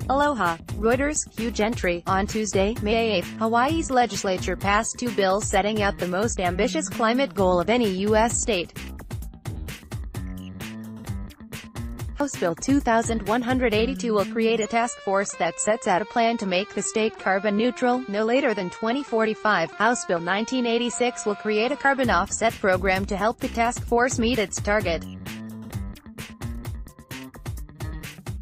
Aloha. Reuters. Hugh Gentry. On Tuesday, May 8, Hawaii's legislature passed two bills setting out the most ambitious climate goal of any U.S. state. House Bill 2182 will create a task force that sets out a plan to make the state carbon neutral no later than 2045. House Bill 1986 will create a carbon offset program to help the task force meet its target.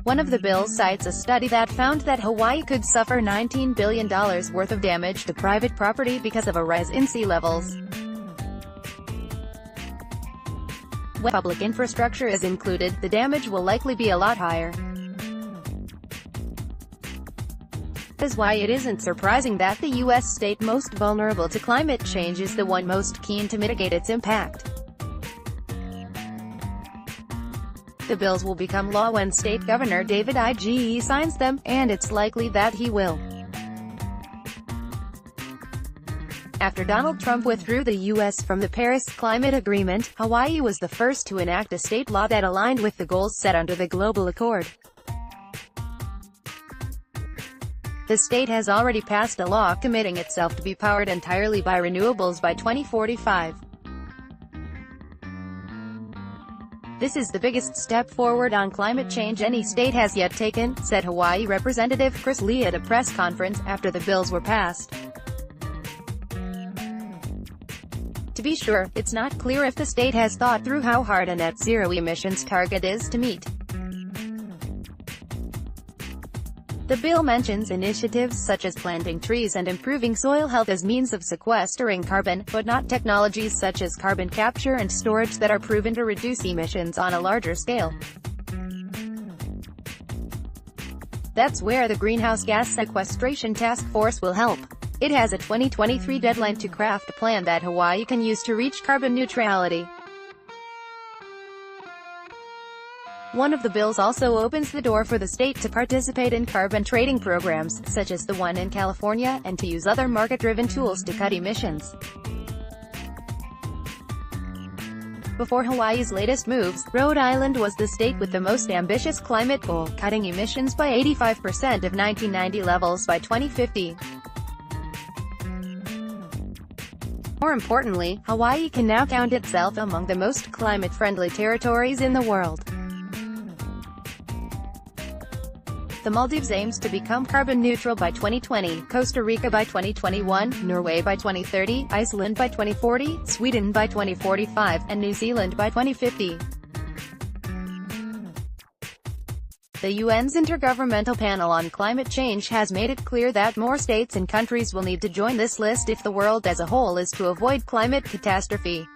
One of the bills cites a study that found that Hawaii could suffer $19 billion worth of damage to private property because of a rise in sea levels. When public infrastructure is included, the damage will likely be a lot higher. That is why it isn't surprising that the U.S. state most vulnerable to climate change is the one most keen to mitigate its impact. The bills will become law when State Governor David Ige signs them, and it's likely that he will. After Donald Trump withdrew the U.S. from the Paris Climate Agreement, Hawaii was the first to enact a state law that aligned with the goals set under the Global Accord. The state has already passed a law committing itself to be powered entirely by renewables by 2045. This is the biggest step forward on climate change any state has yet taken, said Hawaii Representative Chris Lee at a press conference after the bills were passed. To be sure, it's not clear if the state has thought through how hard a net zero emissions target is to meet. The bill mentions initiatives such as planting trees and improving soil health as means of sequestering carbon, but not technologies such as carbon capture and storage that are proven to reduce emissions on a larger scale. That's where the Greenhouse Gas Sequestration Task Force will help. It has a 2023 deadline to craft a plan that Hawaii can use to reach carbon neutrality. One of the bills also opens the door for the state to participate in carbon trading programs, such as the one in California, and to use other market-driven tools to cut emissions. Before Hawaii's latest moves, Rhode Island was the state with the most ambitious climate goal, cutting emissions by 85% of 1990 levels by 2050. More importantly, Hawaii can now count itself among the most climate-friendly territories in the world. The Maldives aims to become carbon neutral by 2020, Costa Rica by 2021, Norway by 2030, Iceland by 2040, Sweden by 2045, and New Zealand by 2050. The UN's Intergovernmental Panel on Climate Change has made it clear that more states and countries will need to join this list if the world as a whole is to avoid climate catastrophe.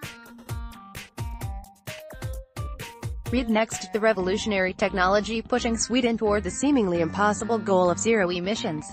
Read next: the revolutionary technology pushing Sweden toward the seemingly impossible goal of zero emissions.